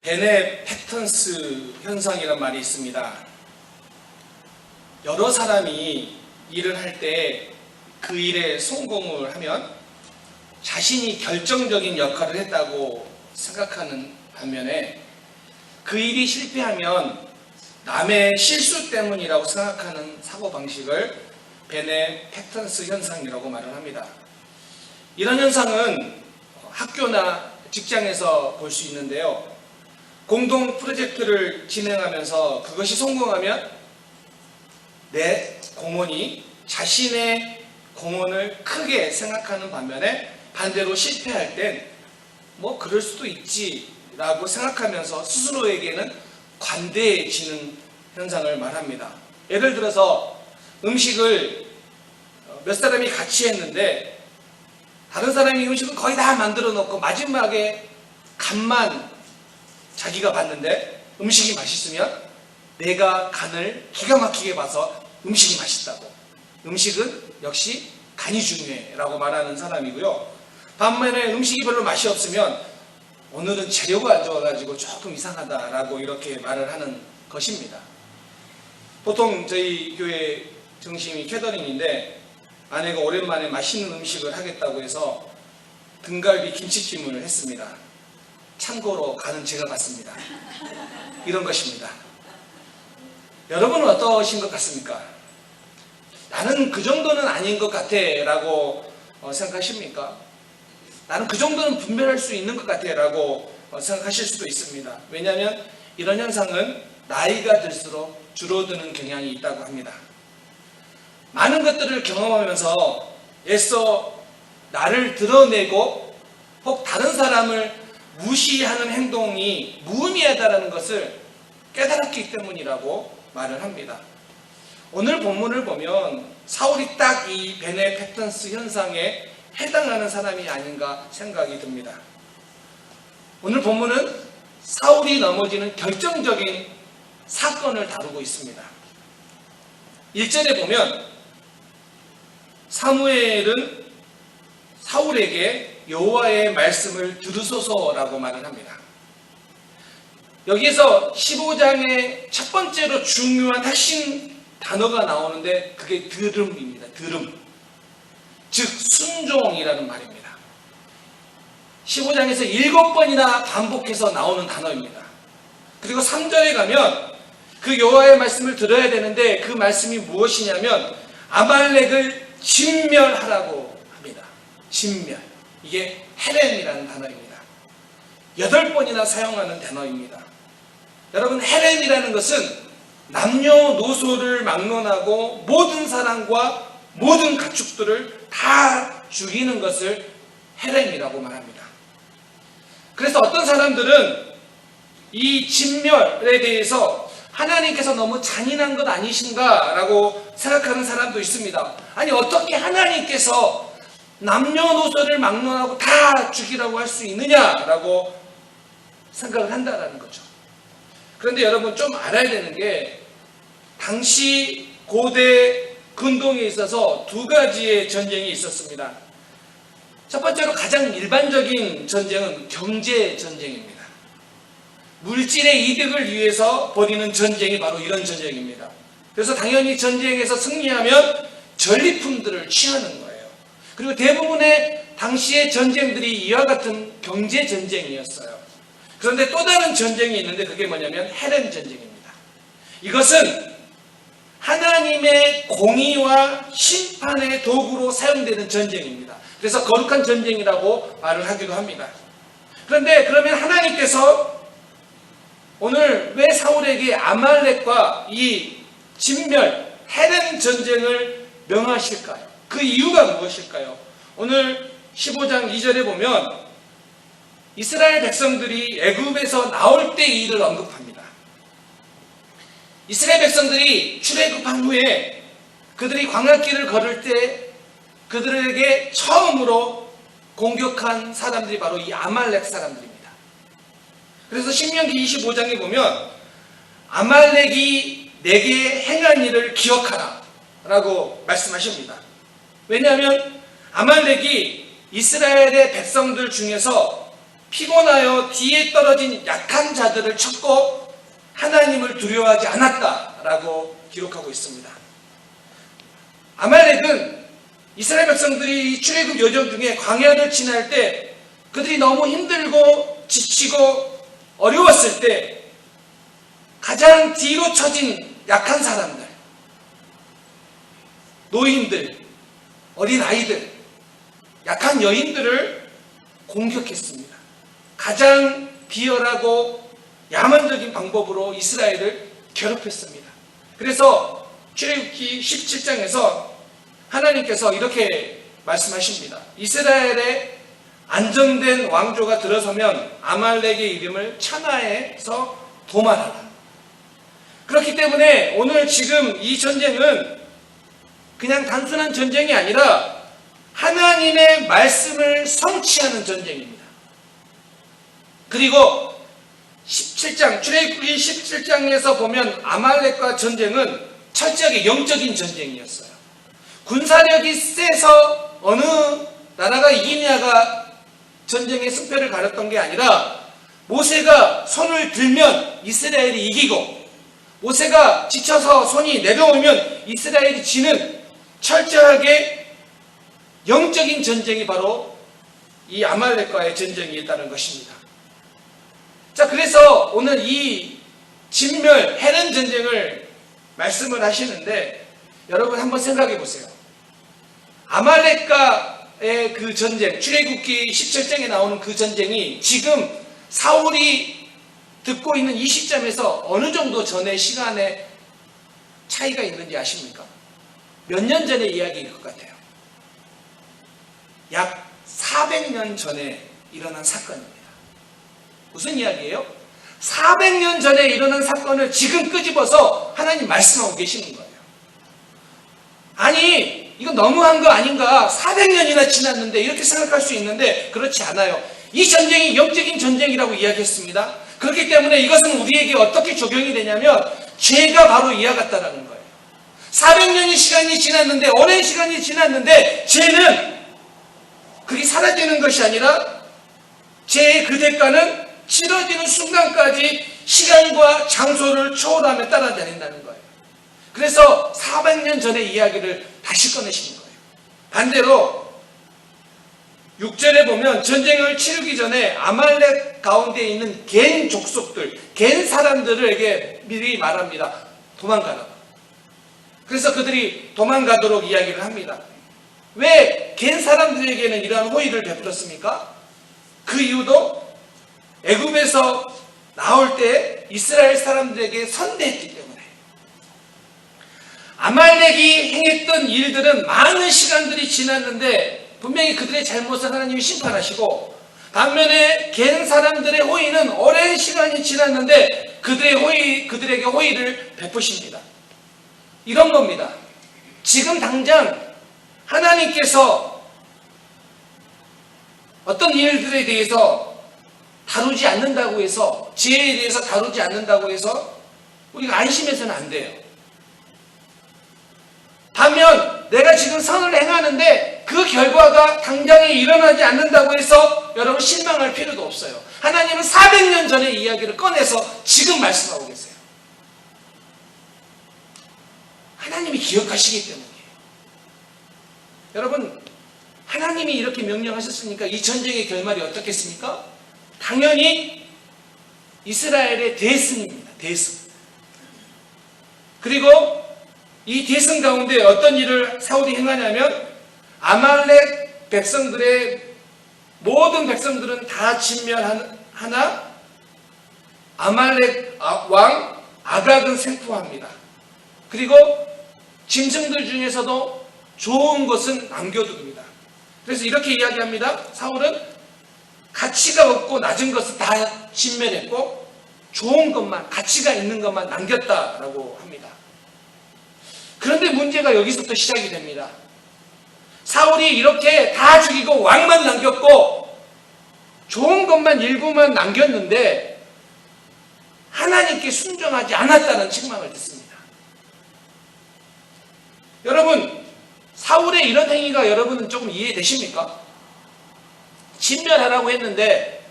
베네팩턴스 현상이란 말이 있습니다. 여러 사람이 일을 할 때 그 일에 성공을 하면 자신이 결정적인 역할을 했다고 생각하는 반면에 그 일이 실패하면 남의 실수 때문이라고 생각하는 사고방식을 베네팩턴스 현상이라고 말을 합니다. 이런 현상은 학교나 직장에서 볼 수 있는데요. 공동 프로젝트를 진행하면서 그것이 성공하면 내 공헌이 자신의 공헌을 크게 생각하는 반면에 반대로 실패할 땐 뭐 그럴 수도 있지 라고 생각하면서 스스로에게는 관대해지는 현상을 말합니다. 예를 들어서 음식을 몇 사람이 같이 했는데 다른 사람이 음식을 거의 다 만들어 놓고 마지막에 간만 자기가 봤는데 음식이 맛있으면 내가 간을 기가 막히게 봐서 음식이 맛있다고, 음식은 역시 간이 중요해 라고 말하는 사람이고요. 반면에 음식이 별로 맛이 없으면 오늘은 재료가 안 좋아가지고 조금 이상하다 라고 이렇게 말을 하는 것입니다. 보통 저희 교회 중심이 캐더링인데 아내가 오랜만에 맛있는 음식을 하겠다고 해서 등갈비 김치찜을 했습니다. 참고로 간은 제가 봤습니다. 이런 것입니다. 여러분은 어떠신 것 같습니까? 나는 그 정도는 아닌 것 같아 라고 생각하십니까? 나는 그 정도는 분별할 수 있는 것 같아 라고 생각하실 수도 있습니다. 왜냐하면 이런 현상은 나이가 들수록 줄어드는 경향이 있다고 합니다. 많은 것들을 경험하면서 애써 나를 드러내고 혹 다른 사람을 무시하는 행동이 무의미하다는 것을 깨달았기 때문이라고 말을 합니다. 오늘 본문을 보면 사울이 딱 이 베네팩턴스 현상에 해당하는 사람이 아닌가 생각이 듭니다. 오늘 본문은 사울이 넘어지는 결정적인 사건을 다루고 있습니다. 1절에 보면 사무엘은 사울에게 여호와의 말씀을 들으소서라고 말을 합니다. 여기에서 15장의 첫 번째로 중요한 핵심 단어가 나오는데 그게 들음입니다. 들음. 즉 순종이라는 말입니다. 15장에서 7번이나 반복해서 나오는 단어입니다. 그리고 3절에 가면 그 여호와의 말씀을 들어야 되는데 그 말씀이 무엇이냐면 아말렉을 진멸하라고 합니다. 진멸. 이게 헤렘이라는 단어입니다. 8번이나 사용하는 단어입니다. 여러분, 헤렘이라는 것은 남녀노소를 막론하고 모든 사람과 모든 가축들을 다 죽이는 것을 헤렘이라고 말합니다. 그래서 어떤 사람들은 이 진멸에 대해서 하나님께서 너무 잔인한 것 아니신가 라고 생각하는 사람도 있습니다. 아니, 어떻게 하나님께서 남녀노소를 막론하고 다 죽이라고 할 수 있느냐라고 생각을 한다라는 거죠. 그런데 여러분, 좀 알아야 되는 게 당시 고대 근동에 있어서 두 가지의 전쟁이 있었습니다. 첫 번째로 가장 일반적인 전쟁은 경제 전쟁입니다. 물질의 이득을 위해서 벌이는 전쟁이 바로 이런 전쟁입니다. 그래서 당연히 전쟁에서 승리하면 전리품들을 취하는 거예요. 그리고 대부분의 당시의 전쟁들이 이와 같은 경제 전쟁이었어요. 그런데 또 다른 전쟁이 있는데 그게 뭐냐면 헤렘 전쟁입니다. 이것은 하나님의 공의와 심판의 도구로 사용되는 전쟁입니다. 그래서 거룩한 전쟁이라고 말을 하기도 합니다. 그런데 그러면 하나님께서 오늘 왜 사울에게 아말렉과 이 진멸, 헤렘 전쟁을 명하실까요? 그 이유가 무엇일까요? 오늘 15장 2절에 보면 이스라엘 백성들이 애굽에서 나올 때 이 일을 언급합니다. 이스라엘 백성들이 출애굽한 후에 그들이 광야길을 걸을 때 그들에게 처음으로 공격한 사람들이 바로 이 아말렉 사람들입니다. 그래서 신명기 25장에 보면 아말렉이 내게 행한 일을 기억하라 라고 말씀하십니다. 왜냐하면 아말렉이 이스라엘의 백성들 중에서 피곤하여 뒤에 떨어진 약한 자들을 쳤고 하나님을 두려워하지 않았다라고 기록하고 있습니다. 아말렉은 이스라엘 백성들이 출애굽 여정 중에 광야를 지날 때 그들이 너무 힘들고 지치고 어려웠을 때 가장 뒤로 처진 약한 사람들, 노인들, 어린아이들, 약한 여인들을 공격했습니다. 가장 비열하고 야만적인 방법으로 이스라엘을 괴롭혔습니다. 그래서 출애굽기 17장에서 하나님께서 이렇게 말씀하십니다. 이스라엘의 안정된 왕조가 들어서면 아말렉의 이름을 천하에서 도말하라. 그렇기 때문에 오늘 지금 이 전쟁은 그냥 단순한 전쟁이 아니라 하나님의 말씀을 성취하는 전쟁입니다. 그리고 17장, 출애굽기 17장에서 보면 아말렉과 전쟁은 철저하게 영적인 전쟁이었어요. 군사력이 세서 어느 나라가 이기냐가 전쟁의 승패를 가렸던 게 아니라 모세가 손을 들면 이스라엘이 이기고 모세가 지쳐서 손이 내려오면 이스라엘이 지는 철저하게 영적인 전쟁이 바로 이 아말렉과의 전쟁이었다는 것입니다. 자, 그래서 오늘 이 진멸, 해는 전쟁을 말씀을 하시는데 여러분 한번 생각해 보세요. 아말렉과의 그 전쟁, 출애굽기 17장에 나오는 그 전쟁이 지금 사울이 듣고 있는 이 시점에서 어느 정도 전의 시간에 차이가 있는지 아십니까? 몇 년 전의 이야기일 것 같아요. 약 400년 전에 일어난 사건입니다. 무슨 이야기예요? 400년 전에 일어난 사건을 지금 끄집어서 하나님 말씀하고 계시는 거예요. 아니, 이거 너무한 거 아닌가? 400년이나 지났는데 이렇게 생각할 수 있는데 그렇지 않아요. 이 전쟁이 영적인 전쟁이라고 이야기했습니다. 그렇기 때문에 이것은 우리에게 어떻게 적용이 되냐면 죄가 바로 이와 같다라는 거예요. 400년의 시간이 지났는데, 오랜 시간이 지났는데 죄는 그게 사라지는 것이 아니라 죄의 그 대가는 치러지는 순간까지 시간과 장소를 초월하며 따라다닌다는 거예요. 그래서 400년 전의 이야기를 다시 꺼내시는 거예요. 반대로 6절에 보면 전쟁을 치르기 전에 아말렉 가운데 있는 겐 족속들, 겐 사람들에게 미리 말합니다. 도망가라. 그래서 그들이 도망가도록 이야기를 합니다. 왜 겐 사람들에게는 이러한 호의를 베풀었습니까? 그 이유도 애굽에서 나올 때 이스라엘 사람들에게 선대했기 때문에. 아말렉이 행했던 일들은 많은 시간들이 지났는데 분명히 그들의 잘못을 하나님이 심판하시고, 반면에 겐 사람들의 호의는 오랜 시간이 지났는데 그들에게 호의를 베푸십니다. 이런 겁니다. 지금 당장 하나님께서 어떤 일들에 대해서 다루지 않는다고 해서, 지혜에 대해서 다루지 않는다고 해서 우리가 안심해서는 안 돼요. 반면 내가 지금 선을 행하는데 그 결과가 당장에 일어나지 않는다고 해서 여러분 실망할 필요도 없어요. 하나님은 400년 전의 이야기를 꺼내서 지금 말씀하고 계세요. 하나님이 기억하시기 때문이에요. 여러분, 하나님이 이렇게 명령하셨으니까 이 전쟁의 결말이 어떻겠습니까? 당연히 이스라엘의 대승입니다. 대승. 그리고 이 대승 가운데 어떤 일을 사울이 행하냐면 아말렉 백성들의 모든 백성들은 다 진멸하나 아말렉 왕 아각은 생포합니다. 그리고 짐승들 중에서도 좋은 것은 남겨둡니다. 그래서 이렇게 이야기합니다. 사울은 가치가 없고 낮은 것을 다 진멸했고 좋은 것만, 가치가 있는 것만 남겼다라고 합니다. 그런데 문제가 여기서부터 시작이 됩니다. 사울이 이렇게 다 죽이고 왕만 남겼고 좋은 것만 일부만 남겼는데 하나님께 순종하지 않았다는 책망을 듣습니다. 여러분, 사울의 이런 행위가 여러분은 조금 이해되십니까? 진멸하라고 했는데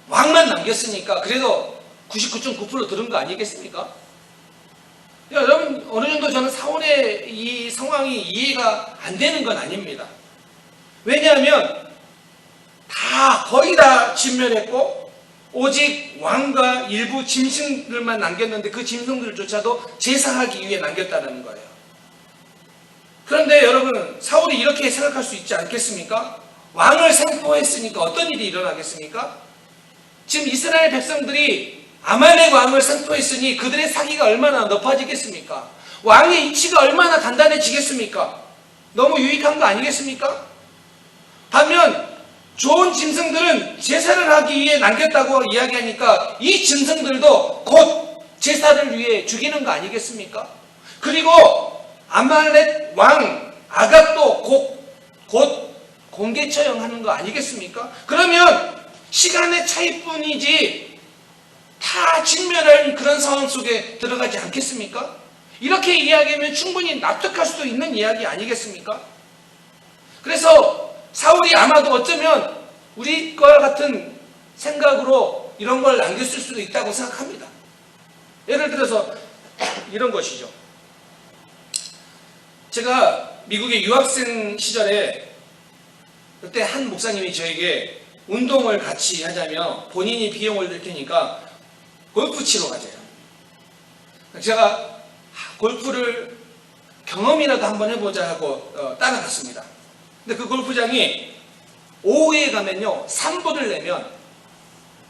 왕만 남겼으니까 그래도 99.9% 들은 거 아니겠습니까? 여러분 어느 정도 저는 사울의 이 상황이 이해가 안 되는 건 아닙니다. 왜냐하면 거의 다 진멸했고 오직 왕과 일부 짐승들만 남겼는데 그 짐승들조차도 제사하기 위해 남겼다는 거예요. 그런데 여러분 사울이 이렇게 생각할 수 있지 않겠습니까? 왕을 생포했으니까 어떤 일이 일어나겠습니까? 지금 이스라엘 백성들이 아말렉 왕을 생포했으니 그들의 사기가 얼마나 높아지겠습니까? 왕의 이치가 얼마나 단단해지겠습니까? 너무 유익한 거 아니겠습니까? 반면 좋은 짐승들은 제사를 하기 위해 남겼다고 이야기하니까 이 짐승들도 곧 제사를 위해 죽이는 거 아니겠습니까? 그리고 아말렉 왕 아갑도 곧 공개 처형하는 거 아니겠습니까? 그러면 시간의 차이뿐이지 다 진멸할 그런 상황 속에 들어가지 않겠습니까? 이렇게 이야기하면 충분히 납득할 수도 있는 이야기 아니겠습니까? 그래서 사울이 아마도 어쩌면 우리과 같은 생각으로 이런 걸 남겼을 수도 있다고 생각합니다. 예를 들어서 이런 것이죠. 제가 미국의 유학생 시절에 그때 한 목사님이 저에게 운동을 같이 하자며 본인이 비용을 낼 테니까 골프 치러 가재요. 제가 골프를 경험이라도 한번 해보자 하고 따라갔습니다. 근데 그 골프장이 오후에 가면요 3불을 내면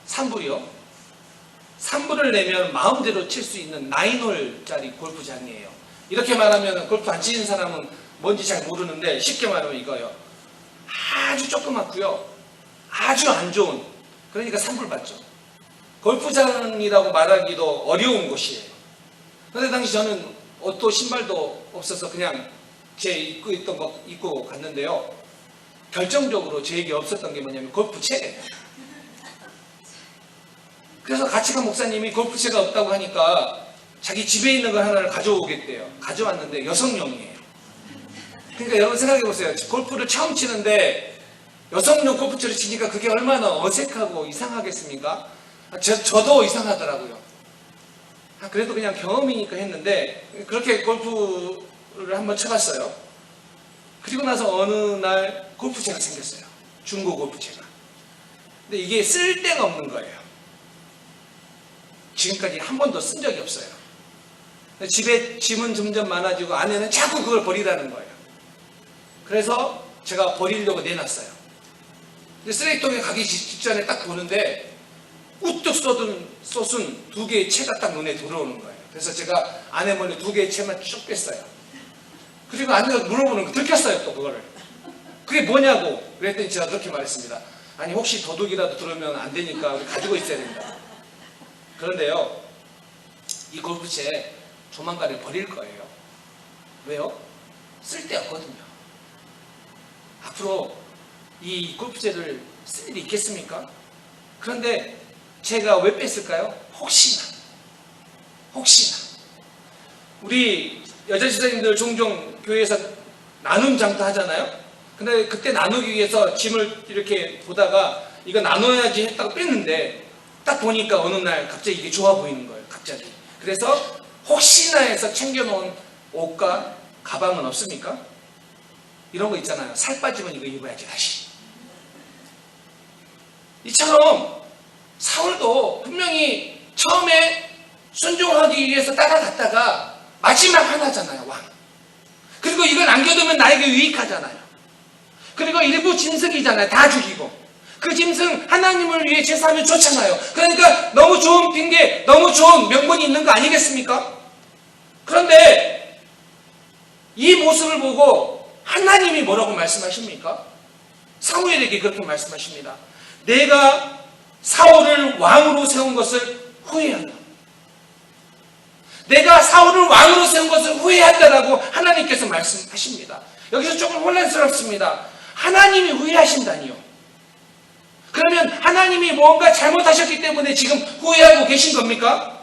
3불을 내면 마음대로 칠 수 있는 9홀짜리 골프장이에요. 이렇게 말하면 골프 안 치는 사람은 뭔지 잘 모르는데 쉽게 말하면 이거요. 아주 조그맣고요. 아주 안 좋은, 그러니까 3불 받죠. 골프장이라고 말하기도 어려운 곳이에요. 그런데 당시 저는 옷도 신발도 없어서 그냥 제 입고 있던 거 입고 갔는데요. 결정적으로 저에게 없었던 게 뭐냐면 골프채예요. 그래서 같이 간 목사님이 골프채가 없다고 하니까 자기 집에 있는 걸 하나를 가져오겠대요. 가져왔는데 여성용이에요. 그러니까 여러분 생각해 보세요. 골프를 처음 치는데 여성용 골프채를 치니까 그게 얼마나 어색하고 이상하겠습니까? 저도 이상하더라고요. 그래도 그냥 경험이니까 했는데 그렇게 골프를 한번 쳐봤어요. 그리고 나서 어느 날 골프채가 생겼어요. 중고 골프채가. 근데 이게 쓸 데가 없는 거예요. 지금까지 한 번도 쓴 적이 없어요. 집에 짐은 점점 많아지고 아내는 자꾸 그걸 버리라는 거예요. 그래서 제가 버리려고 내놨어요. 근데 쓰레기통에 가기 직전에 딱 보는데 우뚝 쏟은 두 개의 채가 딱 눈에 들어오는 거예요. 그래서 제가 아내 몰래 두 개의 채만 쭉 뺐어요. 그리고 아내가 물어보는 거 들켰어요. 또 그거를. 그게 뭐냐고 그랬더니 제가 그렇게 말했습니다. 아니 혹시 도둑이라도 들어오면 안 되니까 우리 가지고 있어야 된다. 그런데요, 이 골프채 조만간에 버릴 거예요. 왜요? 쓸데없거든요. 앞으로 이 골프채를 쓸 일이 있겠습니까? 그런데 제가 왜 뺐을까요? 혹시나 우리 여자 지사님들 종종 교회에서 나눔 장터 하잖아요. 근데 그때 나누기 위해서 짐을 이렇게 보다가 이거 나눠야지 했다고 뺐는데 딱 보니까 어느 날 갑자기 이게 좋아 보이는 거예요. 갑자기. 그래서 혹시나 해서 챙겨놓은 옷과 가방은 없습니까? 이런 거 있잖아요. 살 빠지면 이거 입어야지 다시. 이처럼 사울도 분명히 처음에 순종하기 위해서 따라갔다가 마지막 하나잖아요. 왕. 그리고 이걸 남겨두면 나에게 유익하잖아요. 그리고 일부 짐승이잖아요. 다 죽이고. 그 짐승 하나님을 위해 제사하면 좋잖아요. 그러니까 너무 좋은 핑계, 너무 좋은 명분이 있는 거 아니겠습니까? 그런데 이 모습을 보고 하나님이 뭐라고 말씀하십니까? 사무엘에게 그렇게 말씀하십니다. 내가 사울을 왕으로 세운 것을 후회한다. 내가 사울을 왕으로 세운 것을 후회한다라고 하나님께서 말씀하십니다. 여기서 조금 혼란스럽습니다. 하나님이 후회하신다니요. 그러면 하나님이 뭔가 잘못하셨기 때문에 지금 후회하고 계신 겁니까?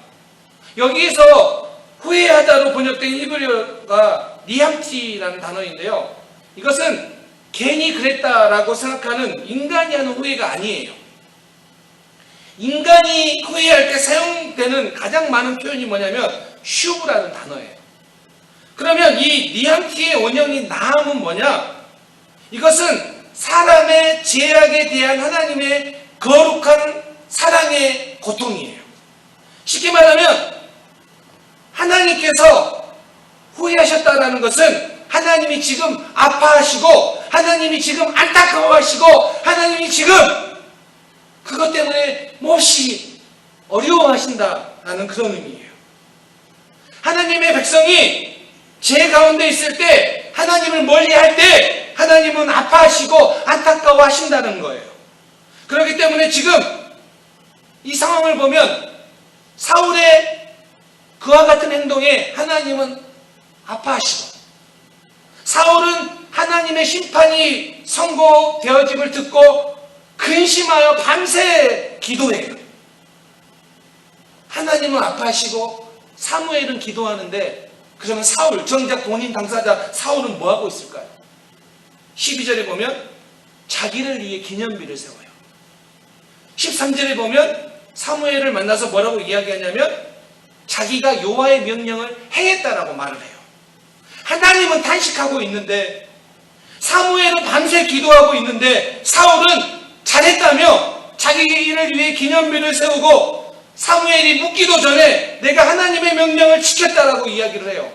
여기에서 후회하다로 번역된 히브리어가 니함티라는 단어인데요. 이것은 괜히 그랬다라고 생각하는 인간이 하는 후회가 아니에요. 인간이 후회할 때 사용되는 가장 많은 표현이 뭐냐면 슈브라는 단어예요. 그러면 이 니안티의 원형인 나함은 뭐냐? 이것은 사람의 죄악에 대한 하나님의 거룩한 사랑의 고통이에요. 쉽게 말하면 하나님께서 후회하셨다는 것은 하나님이 지금 아파하시고 하나님이 지금 안타까워하시고 하나님이 지금 그것 때문에 몹시 어려워하신다라는 그런 의미예요. 하나님의 백성이 죄 가운데 있을 때 하나님을 멀리할 때 하나님은 아파하시고 안타까워하신다는 거예요. 그렇기 때문에 지금 이 상황을 보면 사울의 그와 같은 행동에 하나님은 아파하시고 사울은 하나님의 심판이 선고되어짐을 듣고 근심하여 밤새 기도해요. 하나님은 아파하시고 사무엘은 기도하는데 그러면 사울, 정작 본인 당사자 사울은 뭐하고 있을까요? 12절에 보면 자기를 위해 기념비를 세워요. 13절에 보면 사무엘을 만나서 뭐라고 이야기하냐면 자기가 여호와의 명령을 행했다라고 말을 해요. 하나님은 탄식하고 있는데 사무엘은 밤새 기도하고 있는데 사울은 잘했다며 자기를 위해 기념비를 세우고 사무엘이 묻기도 전에 내가 하나님의 명령을 지켰다라고 이야기를 해요.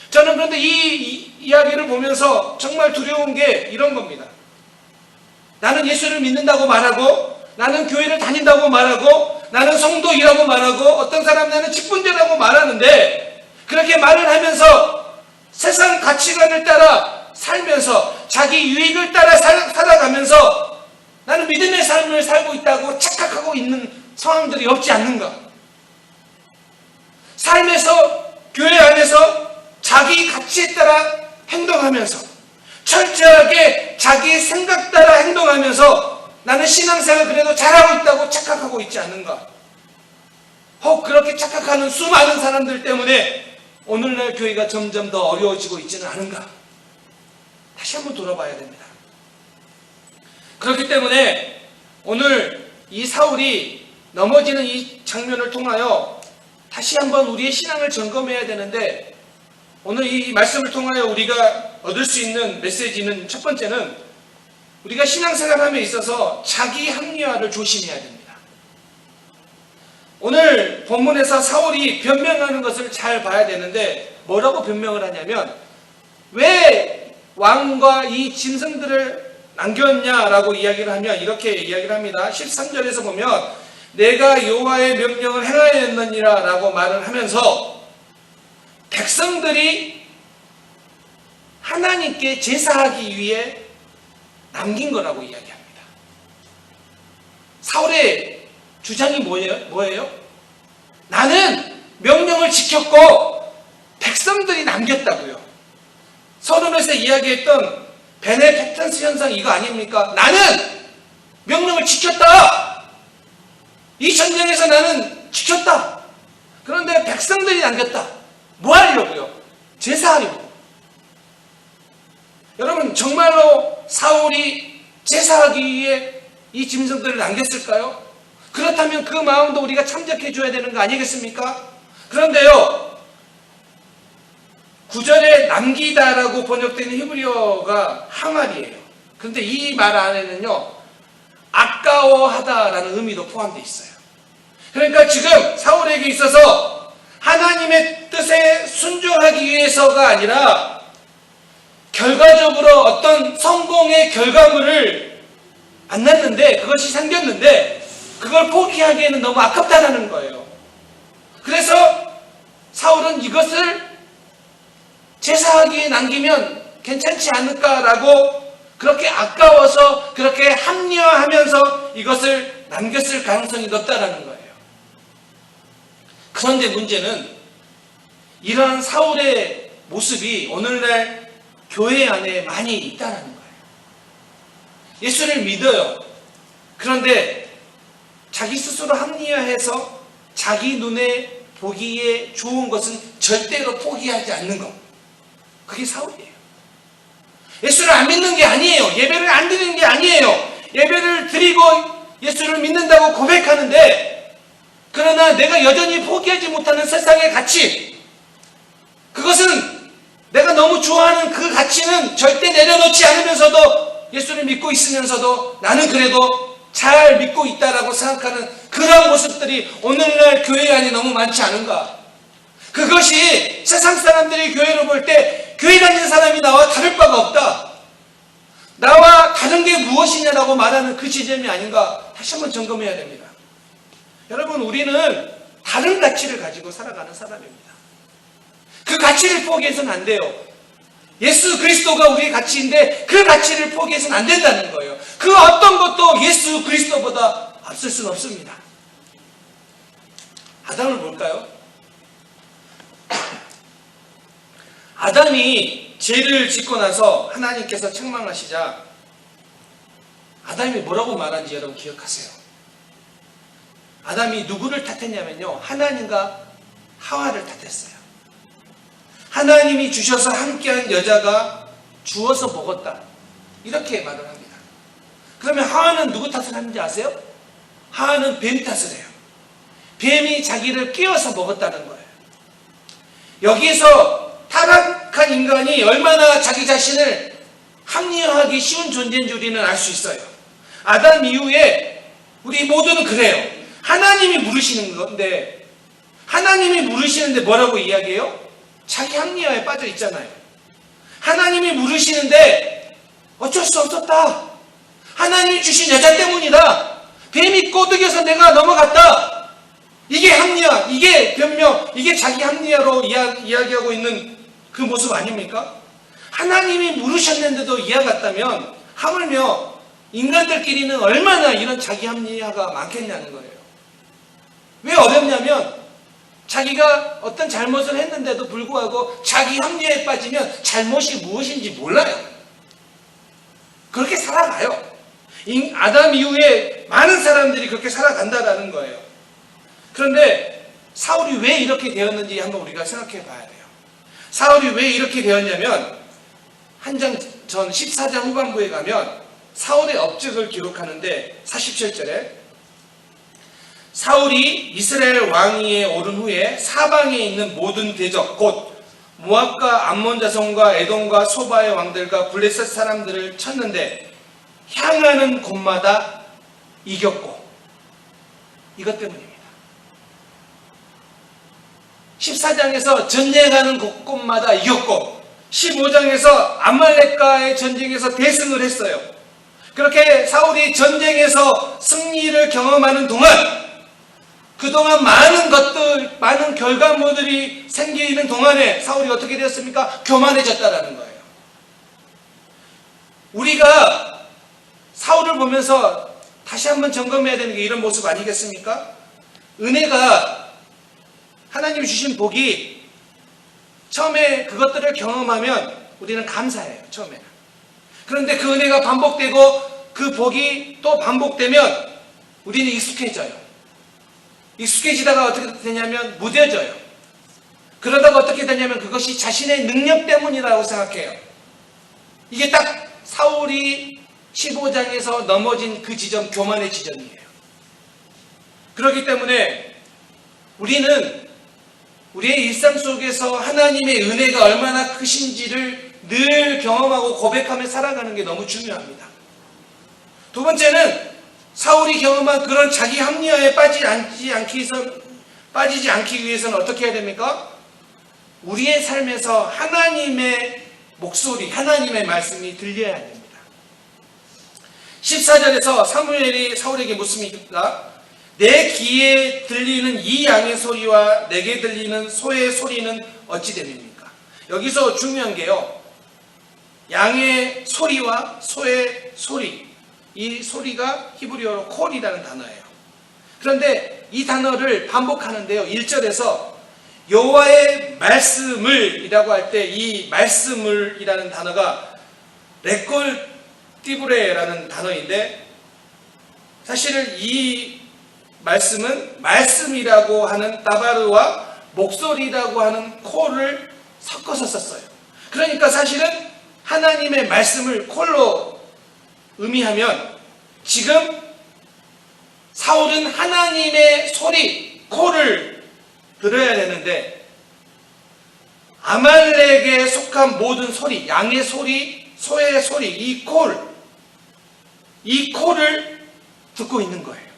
저는 그런데 이 이야기를 보면서 정말 두려운 게 이런 겁니다. 나는 예수를 믿는다고 말하고 나는 교회를 다닌다고 말하고 나는 성도이라고 말하고 어떤 사람은 나는 직분자라고 말하는데 그렇게 말을 하면서 세상 가치관을 따라 살면서 자기 유익을 따라 살아가면서 나는 믿음의 삶을 살고 있다고 착각하고 있는 상황들이 없지 않는가? 삶에서 교회 안에서 자기 가치에 따라 행동하면서 철저하게 자기 생각 따라 행동하면서 나는 신앙생활 그래도 잘하고 있다고 착각하고 있지 않는가? 혹 그렇게 착각하는 수많은 사람들 때문에 오늘날 교회가 점점 더 어려워지고 있지는 않은가? 다시 한번 돌아봐야 됩니다. 그렇기 때문에 오늘 이 사울이 넘어지는 이 장면을 통하여 다시 한번 우리의 신앙을 점검해야 되는데 오늘 이 말씀을 통하여 우리가 얻을 수 있는 메시지는 첫 번째는 우리가 신앙생활함에 있어서 자기 합리화를 조심해야 됩니다. 오늘 본문에서 사울이 변명하는 것을 잘 봐야 되는데 뭐라고 변명을 하냐면 왜 왕과 이 짐승들을 남겼냐라고 이야기를 하면 이렇게 이야기를 합니다. 13절에서 보면 내가 여호와의 명령을 행하였느니라 라고 말을 하면서 백성들이 하나님께 제사하기 위해 남긴 거라고 이야기합니다. 사울의 주장이 뭐예요? 나는 명령을 지켰고 백성들이 남겼다고요. 서론에서 이야기했던 베네펙턴스 현상 이거 아닙니까? 나는 명령을 지켰다. 이 전쟁에서 나는 지켰다. 그런데 백성들이 남겼다. 뭐 하려고요? 제사하려고. 여러분 정말로 사울이 제사하기 위해 이 짐승들을 남겼을까요? 그렇다면 그 마음도 우리가 참작해 줘야 되는 거 아니겠습니까? 그런데요 9절에 남기다라고 번역되는 히브리어가 항알이에요. 그런데 이 말 안에는요 아까워하다라는 의미도 포함되어 있어요. 그러니까 지금 사울에게 있어서 하나님의 뜻에 순종하기 위해서가 아니라 결과적으로 어떤 성공의 결과물을 만났는데 그것이 생겼는데 그걸 포기하기에는 너무 아깝다라는 거예요. 그래서 사울은 이것을 제사하기에 남기면 괜찮지 않을까라고 그렇게 아까워서 그렇게 합리화하면서 이것을 남겼을 가능성이 높다라는 거예요. 그런데 문제는 이러한 사울의 모습이 오늘날 교회 안에 많이 있다는 거예요. 예수를 믿어요. 그런데 자기 스스로 합리화해서 자기 눈에 보기에 좋은 것은 절대로 포기하지 않는 것. 그게 사울이에요. 예수를 안 믿는 게 아니에요. 예배를 안 드리는 게 아니에요. 예배를 드리고 예수를 믿는다고 고백하는데 그러나 내가 여전히 포기하지 못하는 세상의 가치, 그것은 내가 너무 좋아하는 그 가치는 절대 내려놓지 않으면서도 예수를 믿고 있으면서도 나는 그래도 잘 믿고 있다라고 생각하는 그런 모습들이 오늘날 교회 안에 너무 많지 않은가? 그것이 세상 사람들이 교회를 볼 때 교회 다니는 사람이 나와 다를 바가 없다, 나와 다른 게 무엇이냐라고 말하는 그 지점이 아닌가 다시 한번 점검해야 됩니다. 여러분, 우리는 다른 가치를 가지고 살아가는 사람입니다. 그 가치를 포기해서는 안 돼요. 예수 그리스도가 우리의 가치인데 그 가치를 포기해서는 안 된다는 거예요. 그 어떤 것도 예수 그리스도보다 앞설 수는 없습니다. 아담을 볼까요? 아담이 죄를 짓고 나서 하나님께서 책망하시자 아담이 뭐라고 말한지 여러분 기억하세요? 아담이 누구를 탓했냐면요, 하나님과 하와를 탓했어요. 하나님이 주셔서 함께한 여자가 주어서 먹었다, 이렇게 말을 합니다. 그러면 하와는 누구 탓을 하는지 아세요? 하와는 뱀 탓을 해요. 뱀이 자기를 끼워서 먹었다는 거예요. 여기에서 타락한 인간이 얼마나 자기 자신을 합리화하기 쉬운 존재인 줄 우리는 알 수 있어요. 아담 이후에 우리 모두는 그래요. 하나님이 물으시는 건데, 하나님이 물으시는데 뭐라고 이야기해요? 자기 합리화에 빠져 있잖아요. 하나님이 물으시는데 어쩔 수 없었다, 하나님이 주신 여자 때문이다, 뱀이 꼬드겨서 내가 넘어갔다, 이게 합리화, 이게 변명, 이게 자기 합리화로 이야기하고 있는 그 모습 아닙니까? 하나님이 물으셨는데도 이와 같다면 하물며 인간들끼리는 얼마나 이런 자기 합리화가 많겠냐는 거예요. 왜 어렵냐면 자기가 어떤 잘못을 했는데도 불구하고 자기 합리화에 빠지면 잘못이 무엇인지 몰라요. 그렇게 살아가요. 아담 이후에 많은 사람들이 그렇게 살아간다라는 거예요. 그런데 사울이 왜 이렇게 되었는지 한번 우리가 생각해 봐야 돼요. 사울이 왜 이렇게 되었냐면 한 장 전 14장 후반부에 가면 사울의 업적을 기록하는데 47절에 사울이 이스라엘 왕위에 오른 후에 사방에 있는 모든 대적 곧 모압과 암몬 자손과 에돔과 소바의 왕들과 블레셋 사람들을 쳤는데 향하는 곳마다 이겼고, 이것 때문입니다. 14장에서 전쟁하는 곳곳마다 이겼고 15장에서 아말렉과의 전쟁에서 대승을 했어요. 그렇게 사울이 전쟁에서 승리를 경험하는 동안, 그동안 많은 것들, 많은 결과물들이 생기는 동안에 사울이 어떻게 되었습니까? 교만해졌다라는 거예요. 우리가 사울을 보면서 다시 한번 점검해야 되는 게 이런 모습 아니겠습니까? 은혜가, 하나님이 주신 복이 처음에 그것들을 경험하면 우리는 감사해요, 처음에는. 그런데 그 은혜가 반복되고 그 복이 또 반복되면 우리는 익숙해져요. 익숙해지다가 어떻게 되냐면 무뎌져요. 그러다가 어떻게 되냐면 그것이 자신의 능력 때문이라고 생각해요. 이게 딱 사울이 15장에서 넘어진 그 지점, 교만의 지점이에요. 그렇기 때문에 우리는 우리의 일상 속에서 하나님의 은혜가 얼마나 크신지를 늘 경험하고 고백하며 살아가는 게 너무 중요합니다. 두 번째는 사울이 경험한 그런 자기 합리화에 빠지지 않기 위해서는 어떻게 해야 됩니까? 우리의 삶에서 하나님의 목소리, 하나님의 말씀이 들려야 됩니다. 14절에서 사무엘이 사울에게 묻습니다. 내 귀에 들리는 이 양의 소리와 내게 들리는 소의 소리는 어찌 됨입니까? 여기서 중요한 게요, 양의 소리와 소의 소리, 이 소리가 히브리어로 콜이라는 단어예요. 그런데 이 단어를 반복하는데요, 1절에서 여호와의 말씀을 이라고 할 때 이 말씀을 이라는 단어가 레꼴 띠브레라는 단어인데, 사실은 이 말씀은 말씀이라고 하는 다바르와 목소리라고 하는 콜을 섞어서 썼어요. 그러니까 사실은 하나님의 말씀을 콜로 의미하면 지금 사울은 하나님의 소리, 콜을 들어야 되는데 아말렉에 속한 모든 소리, 양의 소리, 소의 소리, 이 콜을 듣고 있는 거예요.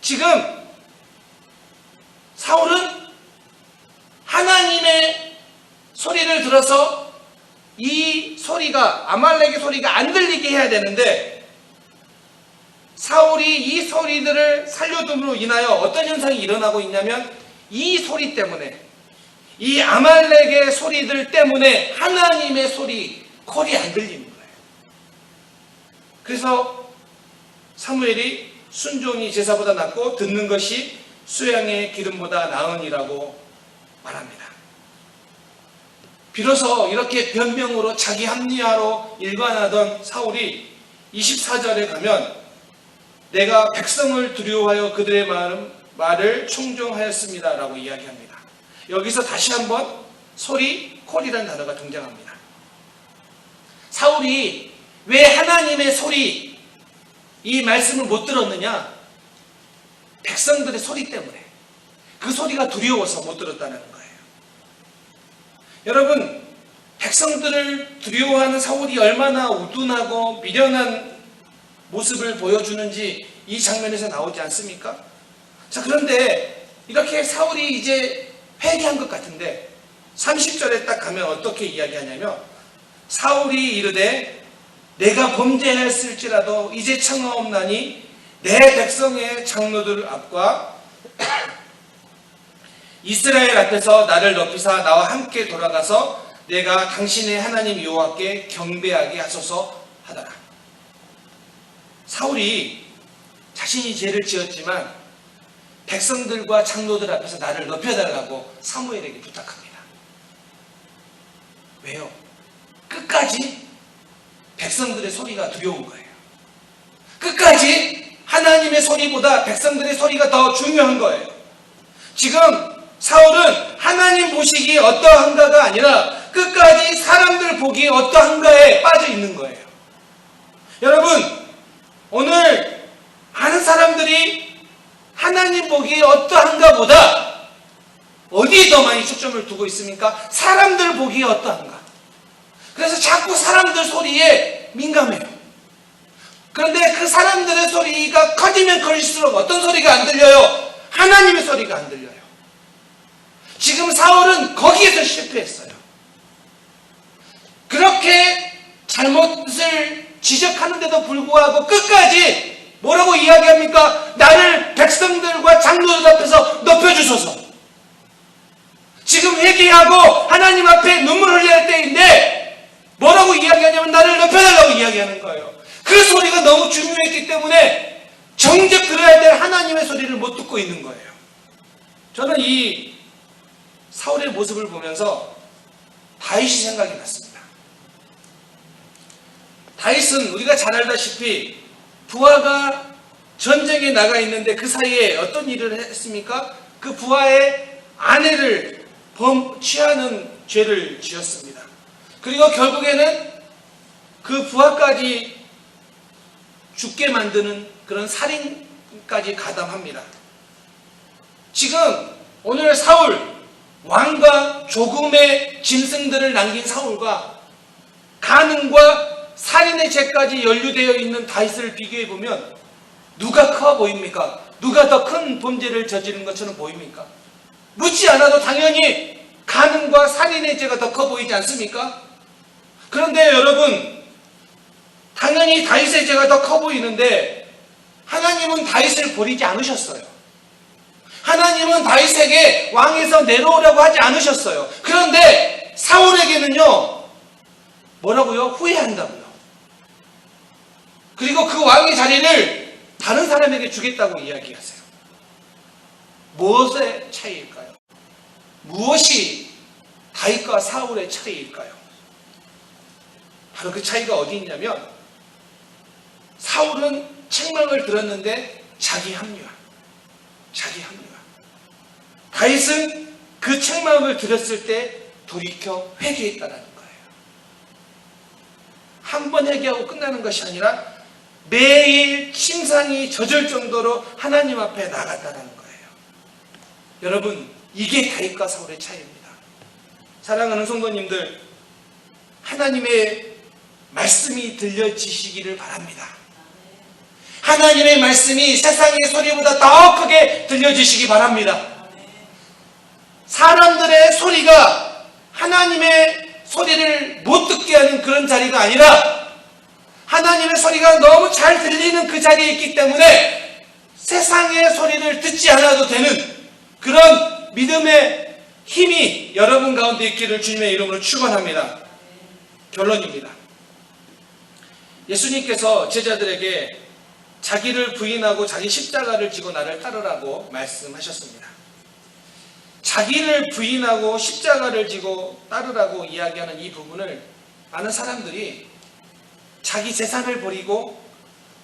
지금 사울은 하나님의 소리를 들어서 이 소리가, 아말렉의 소리가 안 들리게 해야 되는데 사울이 이 소리들을 살려둠으로 인하여 어떤 현상이 일어나고 있냐면 이 소리 때문에, 이 아말렉의 소리들 때문에 하나님의 소리, 콜이 안 들리는 거예요. 그래서 사무엘이 순종이 제사보다 낫고 듣는 것이 수양의 기름보다 나으니라고 말합니다. 비로소 이렇게 변명으로 자기 합리화로 일관하던 사울이 24절에 가면 내가 백성을 두려워하여 그들의 말을 충종하였습니다 라고 이야기합니다. 여기서 다시 한번 소리, 콜이라는 단어가 등장합니다. 사울이 왜 하나님의 소리, 이 말씀을 못 들었느냐? 백성들의 소리 때문에. 그 소리가 두려워서 못 들었다는 거예요. 여러분, 백성들을 두려워하는 사울이 얼마나 우둔하고 미련한 모습을 보여주는지 이 장면에서 나오지 않습니까? 자, 그런데 이렇게 사울이 이제 회개한 것 같은데 30절에 딱 가면 어떻게 이야기하냐면 사울이 이르되 내가 범죄하였을지라도 이제 청하옵나니 내 백성의 장로들 앞과 이스라엘 앞에서 나를 높이사 나와 함께 돌아가서 내가 당신의 하나님 여호와께 경배하게 하소서 하더라. 사울이 자신이 죄를 지었지만 백성들과 장로들 앞에서 나를 높여달라고 사무엘에게 부탁합니다. 왜요? 끝까지 백성들의 소리가 두려운 거예요. 끝까지 하나님의 소리보다 백성들의 소리가 더 중요한 거예요. 지금 사울은 하나님 보시기 어떠한가가 아니라 끝까지 사람들 보기 어떠한가에 빠져 있는 거예요. 여러분, 오늘 많은 사람들이 하나님 보기 어떠한가 보다 어디에 더 많이 초점을 두고 있습니까? 사람들 보기 어떠한가. 그래서 자꾸 사람들 소리에 민감해요. 그런데 그 사람들의 소리가 커지면 커질수록 어떤 소리가 안 들려요? 하나님의 소리가 안 들려요. 지금 사울은 거기에서 실패했어요. 그렇게 잘못을 지적하는데도 불구하고 끝까지 뭐라고 이야기합니까? 나를 백성들과 장로들 앞에서 높여주소서. 지금 회개하고 하나님 앞에 눈물 흘려야 할 때인데 뭐라고 이야기하냐면 나를 높여달라고 이야기하는 거예요. 그 소리가 너무 중요했기 때문에 정작 들어야 될 하나님의 소리를 못 듣고 있는 거예요. 저는 이 사울의 모습을 보면서 다윗이 생각이 났습니다. 다윗은 우리가 잘 알다시피 부하가 전쟁에 나가 있는데 그 사이에 어떤 일을 했습니까? 그 부하의 아내를 취하는 죄를 지었습니다. 그리고 결국에는 그 부하까지 죽게 만드는 그런 살인까지 가담합니다. 지금 오늘 사울, 왕과 조금의 짐승들을 남긴 사울과 간음과 살인의 죄까지 연루되어 있는 다윗을 비교해보면 누가 커 보입니까? 누가 더 큰 범죄를 저지른 것처럼 보입니까? 묻지 않아도 당연히 간음과 살인의 죄가 더 커 보이지 않습니까? 그런데 여러분, 당연히 다윗의 죄가 더 커 보이는데 하나님은 다윗을 버리지 않으셨어요. 하나님은 다윗에게 왕에서 내려오라고 하지 않으셨어요. 그런데 사울에게는요, 뭐라고요? 후회한다고요. 그리고 그 왕의 자리를 다른 사람에게 주겠다고 이야기하세요. 무엇의 차이일까요? 무엇이 다윗과 사울의 차이일까요? 바로 그 차이가 어디 있냐면 사울은 책망을 들었는데 자기 합리화. 다윗은 그 책망을 들었을 때 돌이켜 회개했다는 거예요. 한 번 회개하고 끝나는 것이 아니라 매일 침상이 젖을 정도로 하나님 앞에 나갔다는 거예요. 여러분, 이게 다윗과 사울의 차이입니다. 사랑하는 성도님들, 하나님의 말씀이 들려지시기를 바랍니다. 하나님의 말씀이 세상의 소리보다 더 크게 들려지시기 바랍니다. 사람들의 소리가 하나님의 소리를 못 듣게 하는 그런 자리가 아니라 하나님의 소리가 너무 잘 들리는 그 자리에 있기 때문에 세상의 소리를 듣지 않아도 되는 그런 믿음의 힘이 여러분 가운데 있기를 주님의 이름으로 축원합니다. 결론입니다. 예수님께서 제자들에게 자기를 부인하고 자기 십자가를 지고 나를 따르라고 말씀하셨습니다. 자기를 부인하고 십자가를 지고 따르라고 이야기하는 이 부분을 많은 사람들이 자기 재산을 버리고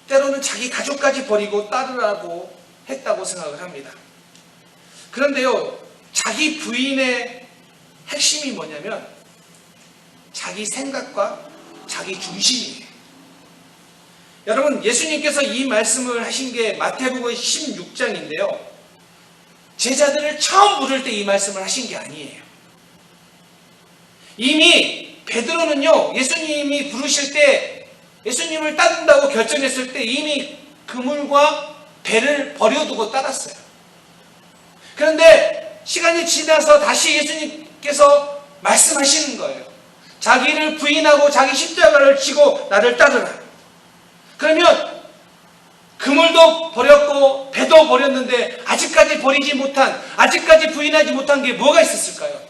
때로는 자기 가족까지 버리고 따르라고 했다고 생각을 합니다. 그런데요, 자기 부인의 핵심이 뭐냐면 자기 생각과 자기 중심이에요. 여러분, 예수님께서 이 말씀을 하신 게 마태복음 16장인데요. 제자들을 처음 부를 때 이 말씀을 하신 게 아니에요. 이미 베드로는요, 예수님이 부르실 때 예수님을 따른다고 결정했을 때 이미 그물과 배를 버려두고 따랐어요. 그런데 시간이 지나서 다시 예수님께서 말씀하시는 거예요. 자기를 부인하고 자기 십자가를 지고 나를 따르라. 그러면 그물도 버렸고 배도 버렸는데 아직까지 버리지 못한, 아직까지 부인하지 못한 게 뭐가 있었을까요?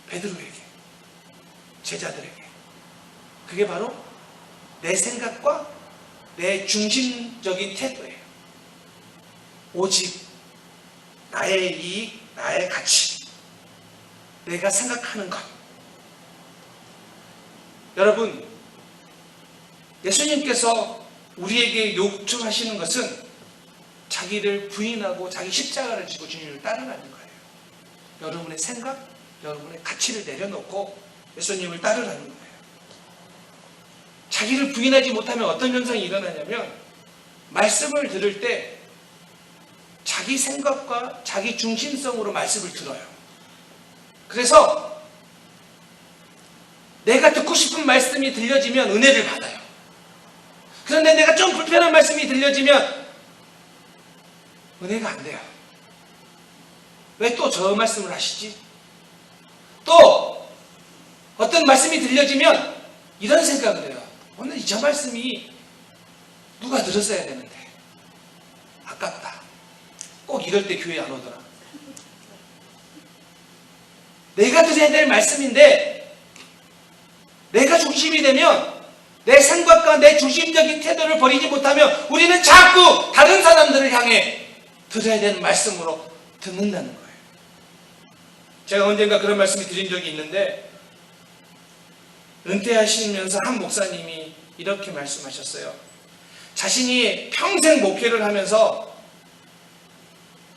베드로에게, 제자들에게. 그게 바로 내 생각과 내 중심적인 태도예요. 오직 나의 이익, 나의 가치, 내가 생각하는 것. 여러분, 예수님께서 우리에게 요청하시는 것은 자기를 부인하고 자기 십자가를 지고 주님을 따르라는 거예요. 여러분의 생각, 여러분의 가치를 내려놓고 예수님을 따르라는 거예요. 자기를 부인하지 못하면 어떤 현상이 일어나냐면 말씀을 들을 때 자기 생각과 자기 중심성으로 말씀을 들어요. 그래서 내가 듣고 싶은 말씀이 들려지면 은혜를 받아요. 그런데 내가 좀 불편한 말씀이 들려지면 은혜가 안 돼요. 왜 또 저 말씀을 하시지? 또 어떤 말씀이 들려지면 이런 생각을 해요. 오늘 저 말씀이 누가 들었어야 되는데 아깝다. 꼭 이럴 때 교회 안 오더라. 내가 들어야 될 말씀인데 내가 중심이 되면 내 생각과 내 중심적인 태도를 버리지 못하면 우리는 자꾸 다른 사람들을 향해 들어야 되는 말씀으로 듣는다는 거예요. 제가 언젠가 그런 말씀을 드린 적이 있는데 은퇴하시면서 한 목사님이 이렇게 말씀하셨어요. 자신이 평생 목회를 하면서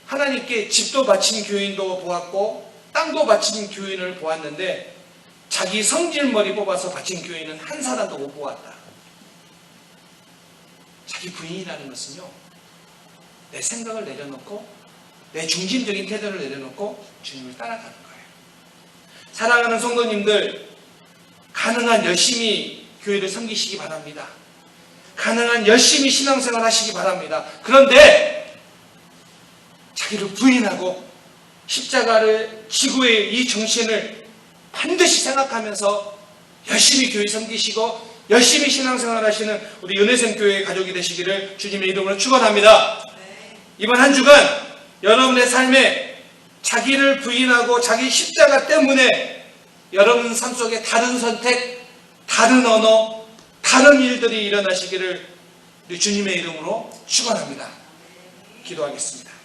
하나님께 집도 바친 교인도 보았고 땅도 바친 교인을 보았는데 자기 성질머리 뽑아서 바친 교인은 한 사람도 못 보았다. 자기 부인이라는 것은요, 내 생각을 내려놓고 내 중심적인 태도를 내려놓고 주님을 따라가는 거예요. 사랑하는 성도님들, 가능한 열심히 교회를 섬기시기 바랍니다. 가능한 열심히 신앙생활 하시기 바랍니다. 그런데 자기를 부인하고 십자가를 지구의 이 정신을 반드시 생각하면서 열심히 교회 섬기시고 열심히 신앙생활 하시는 우리 은혜샘 교회의 가족이 되시기를 주님의 이름으로 축원합니다. 이번 한 주간 여러분의 삶에 자기를 부인하고 자기 십자가 때문에 여러분 삶 속에 다른 선택, 다른 언어, 다른 일들이 일어나시기를 우리 주님의 이름으로 축원합니다. 기도하겠습니다.